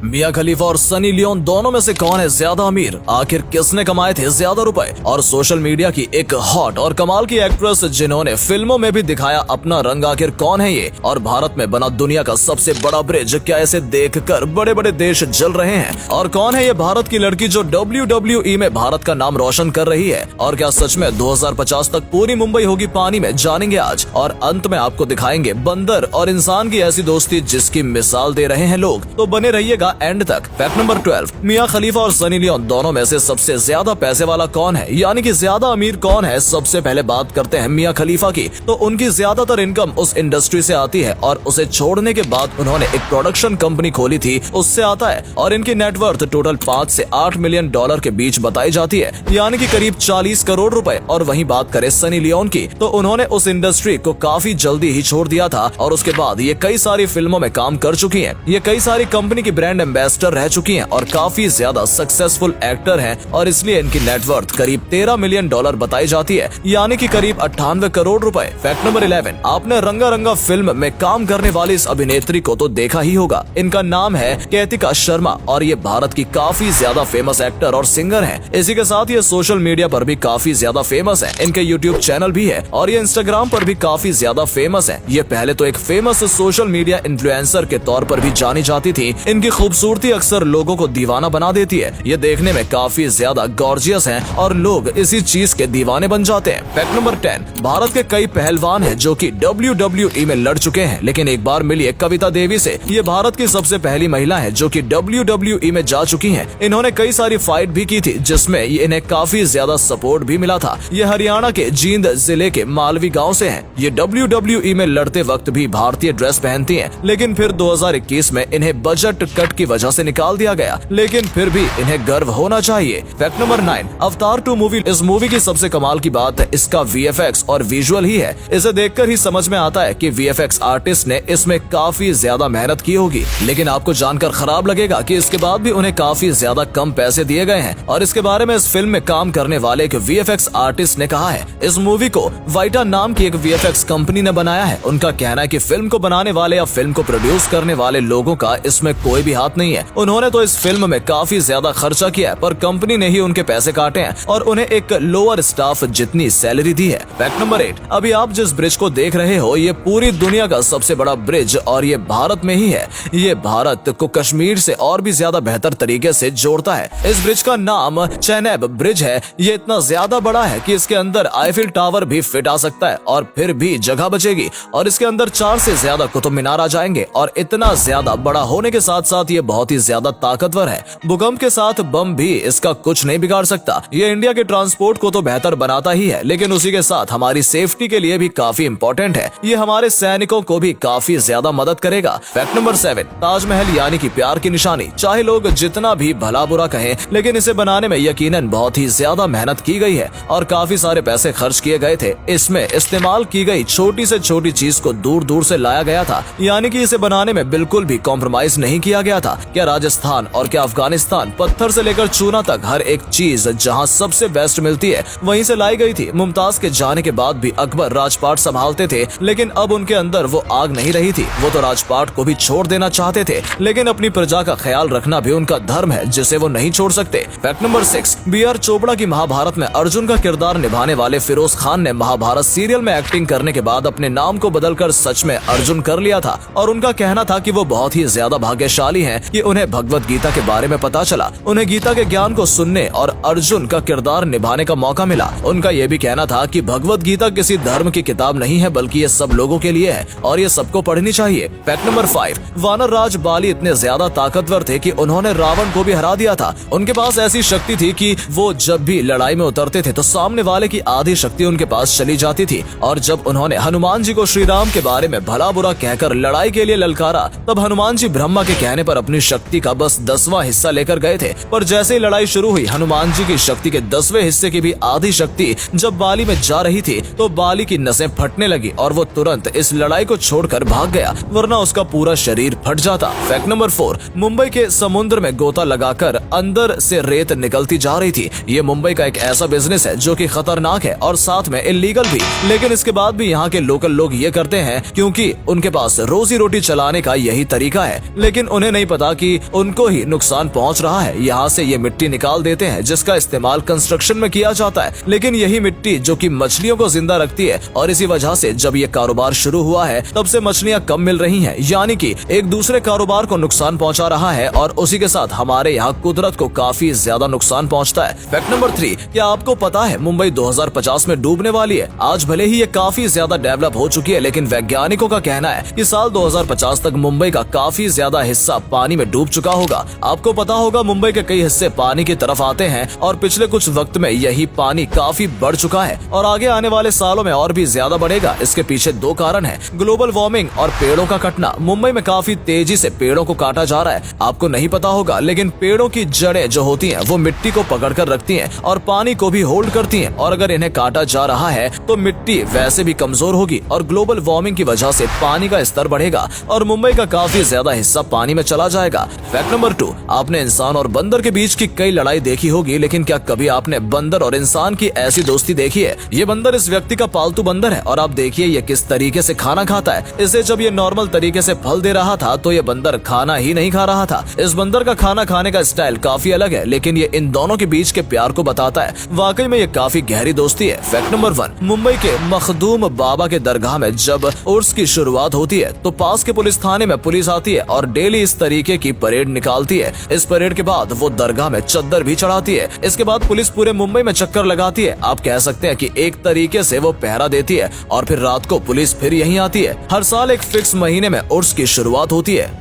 मियां खलीफा और Sunny Leone दोनों में से कौन है ज्यादा अमीर? आखिर किसने कमाए थे ज्यादा रुपए? और सोशल मीडिया की एक हॉट और कमाल की एक्ट्रेस जिन्होंने फिल्मों में भी दिखाया अपना रंग, आखिर कौन है ये? और भारत में बना दुनिया का सबसे बड़ा ब्रिज, क्या इसे देखकर बड़े बड़े देश जल रहे हैं? और कौन है ये भारत की लड़की जो WWE में भारत का नाम रोशन कर रही है? और क्या सच में 2050 तक पूरी मुंबई होगी पानी में? जानेंगे आज। और अंत में आपको दिखाएंगे बंदर और इंसान की ऐसी दोस्ती जिसकी मिसाल दे रहे हैं लोग, तो बने रहिएगा एंड तक। फैक्ट नंबर 12, मियां खलीफा और सनी लियोन दोनों में से सबसे ज्यादा पैसे वाला कौन है, यानी कि ज्यादा अमीर कौन है? सबसे पहले बात करते हैं मियां खलीफा की। तो उनकी ज्यादातर इनकम उस इंडस्ट्री से आती है और उसे छोड़ने के बाद उन्होंने एक प्रोडक्शन कंपनी खोली थी, उससे आता है। और इनकी नेटवर्थ टोटल 5 से 8 मिलियन डॉलर के बीच बताई जाती है, यानी कि करीब 40 करोड़ रुपए। और वहीं बात करें सनी लियोन की, तो उन्होंने उस इंडस्ट्री को काफी जल्दी ही छोड़ दिया था और उसके बाद ये कई सारी फिल्मों में काम कर चुकी हैं। ये कई सारी कंपनी की ब्रांड एम्बेसडर रह चुकी हैं और काफी ज्यादा सक्सेसफुल एक्टर हैं और इसलिए इनकी नेटवर्थ करीब 13 मिलियन डॉलर बताई जाती है, यानी कि करीब 98 करोड़ रुपए। फैक्ट नंबर 11, आपने रंगा रंगा फिल्म में काम करने वाली इस अभिनेत्री को तो देखा ही होगा। इनका नाम है कैतिका शर्मा और ये भारत की काफी ज्यादा फेमस एक्टर और सिंगर हैं। इसी के साथ ये सोशल मीडिया पर भी काफी ज्यादा फेमस है। इनके यूट्यूब चैनल भी है और ये इंस्टाग्राम पर भी काफी ज्यादा फेमस है। ये पहले तो एक फेमस सोशल मीडिया इन्फ्लुएंसर के तौर पर भी जानी जाती थी। इनकी खूबसूरती अक्सर लोगों को दीवाना बना देती है। ये देखने में काफी ज्यादा गॉर्जियस हैं और लोग इसी चीज के दीवाने बन जाते हैं। फैक्ट नंबर 10, भारत के कई पहलवान हैं जो कि WWE में लड़ चुके हैं, लेकिन एक बार मिलिए कविता देवी से। ये भारत की सबसे पहली महिला है जो कि WWE में जा चुकी हैं। इन्होंने कई सारी फाइट भी की थी जिसमें इन्हें काफी ज्यादा सपोर्ट भी मिला था। ये हरियाणा के जींद जिले के मालवी गाँव से है। ये WWE में लड़ते वक्त भी भारतीय ड्रेस पहनती है, लेकिन फिर 2021 में इन्हें बजट कट की वजह से निकाल दिया गया, लेकिन फिर भी इन्हें गर्व होना चाहिए। फैक्ट नंबर 9, अवतार 2 मूवी, इस मूवी की सबसे कमाल की बात है इसका VFX और विजुअल ही है। इसे देखकर ही समझ में आता है कि VFX आर्टिस्ट ने इसमें काफी ज्यादा मेहनत की होगी, लेकिन आपको जानकर खराब लगेगा कि इसके बाद भी उन्हें काफी ज्यादा कम पैसे दिए गए हैं। और इसके बारे में इस फिल्म में काम करने वाले एक VFX आर्टिस्ट ने कहा है, इस मूवी को वाइटा नाम की एक VFX कंपनी ने बनाया है। उनका कहना है कि फिल्म को बनाने वाले या फिल्म को प्रोड्यूस करने वाले लोगों का इसमें कोई भी हाथ नहीं है। उन्होंने तो इस फिल्म में काफी ज्यादा खर्चा किया है, पर कंपनी ने ही उनके पैसे काटे हैं और उन्हें एक लोअर स्टाफ जितनी सैलरी दी है। फैक्ट नंबर 8, अभी आप जिस ब्रिज को देख रहे हो ये पूरी दुनिया का सबसे बड़ा ब्रिज और ये भारत में ही है। ये भारत को कश्मीर से और भी ज्यादा बेहतर तरीके से जोड़ता है। इस ब्रिज का नाम चेनाब ब्रिज है। ये इतना ज्यादा बड़ा है कि इसके अंदर आईफिल टावर भी फिट आ सकता है और फिर भी जगह बचेगी। और इसके अंदर 4 से ज्यादा कुतुब मीनार आ जाएंगे और इतना ज्यादा बड़ा होने के साथ साथ ये बहुत ही ज्यादा ताकतवर है। भूकंप के साथ बम भी इसका कुछ नहीं बिगाड़ सकता। ये इंडिया के ट्रांसपोर्ट को तो बेहतर बनाता ही है, लेकिन उसी के साथ हमारी सेफ्टी के लिए भी काफी इम्पोर्टेंट है। ये हमारे सैनिकों को भी काफी ज्यादा मदद करेगा। फैक्ट नंबर 7, ताजमहल यानी कि प्यार की निशानी। चाहे लोग जितना भी भला बुरा कहें, लेकिन इसे बनाने में यकीनन बहुत ही ज्यादा मेहनत की गई है और काफी सारे पैसे खर्च किए गए थे। इसमें इस्तेमाल की गई छोटी से छोटी चीज को दूर दूर से लाया गया था, यानी कि इसे बनाने में बिल्कुल भी कॉम्प्रोमाइज नहीं किया गया था। क्या राजस्थान और क्या अफगानिस्तान, पत्थर से लेकर चूना तक हर एक चीज जहां सबसे बेस्ट मिलती है वहीं से लाई गई थी। मुमताज के जाने के बाद भी अकबर राजपाट संभालते थे, लेकिन अब उनके अंदर वो आग नहीं रही थी। वो तो राजपाट को भी छोड़ देना चाहते थे, लेकिन अपनी प्रजा का ख्याल रखना भी उनका धर्म है जिसे वो नहीं छोड़ सकते। फैक्ट नंबर 6, BR चोपड़ा की महाभारत में अर्जुन का किरदार निभाने वाले फिरोज खान ने महाभारत सीरियल में एक्टिंग करने के बाद अपने नाम को बदलकर सच में अर्जुन कर लिया था और उनका कहना था कि वो बहुत ही ज्यादा भाग्यशाली हैं कि उन्हें भगवत गीता के बारे में पता चला। उन्हें गीता के ज्ञान को सुनने और अर्जुन का किरदार निभाने का मौका मिला। उनका ये भी कहना था कि भगवत गीता किसी धर्म की किताब नहीं है, बल्कि ये सब लोगों के लिए है और ये सबको पढ़नी चाहिए। फैक्ट नंबर 5, वानर राज बाली इतने ज्यादा ताकतवर थे कि उन्होंने रावण को भी हरा दिया था। उनके पास ऐसी शक्ति थी कि वो जब भी लड़ाई में उतरते थे तो सामने वाले की आधी शक्ति उनके पास चली जाती थी। और जब उन्होंने हनुमान जी को श्री राम के बारे में भला बुरा कहकर लड़ाई के लिए ललकारा, तब हनुमान जी ब्रह्मा के कहने पर अपनी शक्ति का बस 10वां हिस्सा लेकर गए थे। पर जैसे ही लड़ाई शुरू हुई, हनुमान जी की शक्ति के 10वें हिस्से की भी आधी शक्ति जब बाली में जा रही थी तो बाली की नसें फटने लगी और वो तुरंत इस लड़ाई को छोड़कर भाग गया, वरना उसका पूरा शरीर फट जाता। फैक्ट नंबर 4, मुंबई के समुद्र में गोता लगाकर अंदर से रेत निकलती जा रही थी। ये मुंबई का एक ऐसा बिजनेस है जो कि खतरनाक है और साथ में इलीगल भी, लेकिन इसके बाद भी यहाँ के लोकल लोग ये करते हैं क्योंकि उनके पास रोजी रोटी चलाने का यही तरीका है। लेकिन उन्हें नहीं पता कि उनको ही नुकसान पहुंच रहा है। यहाँ से ये मिट्टी निकाल देते हैं जिसका इस्तेमाल कंस्ट्रक्शन में किया जाता है, लेकिन यही मिट्टी जो कि मछलियों को जिंदा रखती है और इसी वजह से जब ये कारोबार शुरू हुआ है तब से मछलियाँ कम मिल रही हैं, यानी कि एक दूसरे कारोबार को नुकसान पहुंचा रहा है और उसी के साथ हमारे यहाँ कुदरत को काफी ज्यादा नुकसान पहुंचता है। फैक्ट नंबर 3, क्या आपको पता है मुंबई 2050 में डूबने वाली है। आज भले ही ये काफी ज्यादा डेवलप हो चुकी है, लेकिन वैज्ञानिकों का कहना है कि साल 2050 तक मुंबई का काफी ज्यादा हिस्सा पानी में डूब चुका होगा। आपको पता होगा मुंबई के कई हिस्से पानी की तरफ आते हैं और पिछले कुछ वक्त में यही पानी काफी बढ़ चुका है और आगे आने वाले सालों में और भी ज्यादा बढ़ेगा। इसके पीछे 2 कारण है, ग्लोबल वार्मिंग और पेड़ों का कटना। मुंबई में काफी तेजी से पेड़ों को काटा जा रहा है। आपको नहीं पता होगा, लेकिन पेड़ों की जड़ें जो होती हैं वो मिट्टी को पकड़ कर रखती हैं और पानी को भी होल्ड करती हैं, और अगर इन्हें काटा जा रहा है तो मिट्टी वैसे भी कमजोर होगी और ग्लोबल वार्मिंग की वजह से पानी का स्तर बढ़ेगा और मुंबई का काफी ज्यादा हिस्सा पानी में चला जाएगा। फैक्ट नंबर 2, आपने इंसान और बंदर के बीच की कई लड़ाई देखी होगी, लेकिन क्या कभी आपने बंदर और इंसान की ऐसी दोस्ती देखी है? ये बंदर इस व्यक्ति का पालतू बंदर है और आप देखिए ये किस तरीके से खाना खाता है। इसे जब ये नॉर्मल तरीके से फल दे रहा था तो ये बंदर खाना ही नहीं खा रहा था। इस बंदर का खाना खाने का स्टाइल काफी अलग है, लेकिन ये इन दोनों के बीच के प्यार को बताता है। वाकई में ये काफी गहरी दोस्ती है। फैक्ट नंबर 1, मुंबई के मखदूम बाबा के दरगाह में जब उर्स की शुरुआत होती है तो पास के पुलिस थाने में पुलिस आती है और डेली इस तरीके की परेड निकालती है। इस परेड के बाद वो दरगाह में चद्दर भी चढ़ाती है। इसके बाद पुलिस पूरे मुंबई में चक्कर लगाती है। आप कह सकते हैं कि एक तरीके से वो पहरा देती है और फिर रात को पुलिस फिर यहीं आती है। हर साल एक फिक्स महीने में उर्स की शुरुआत होती है।